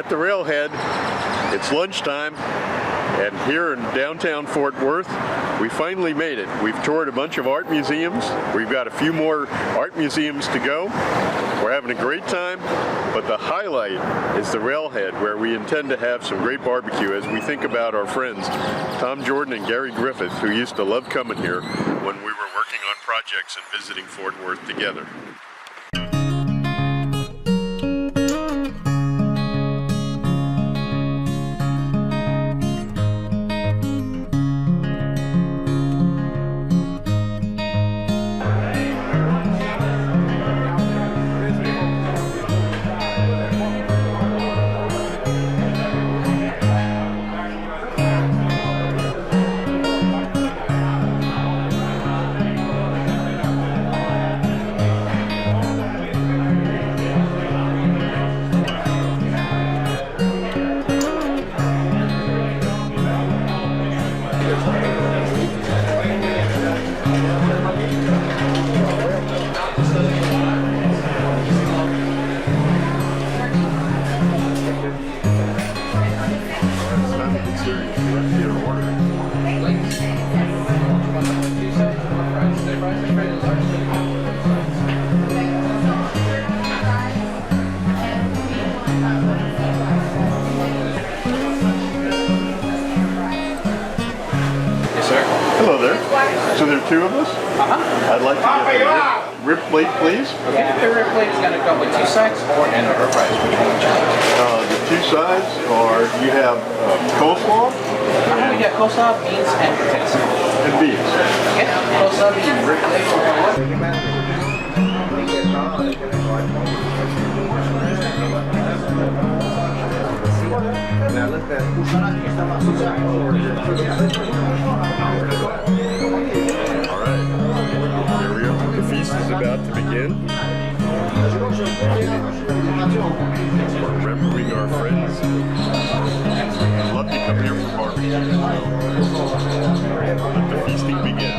at the Railhead. It's lunchtime, and here in downtown Fort Worth, we finally made it. We've toured a bunch of art museums. We've got a few more art museums to go. We're having a great time, but the highlight is the Railhead, where we intend to have some great barbecue as we think about our friends Tom Jordan and Gary Griffith, who used to love coming here when we were working on projects and visiting Fort Worth together. Hello there. So there are two of us? I'd like to get a rib plate, please. Okay, the rib plate is going to come with two sides or and a fries. Which one would you like? The two sides are, you have coleslaw? We got coleslaw, beans, and potatoes. And beans. Okay, coleslaw, beans, rib plate. Alright, here we are. The feast is about to begin. We're remembering our friends. I'd love to come here for barbecue. Let the feasting begin.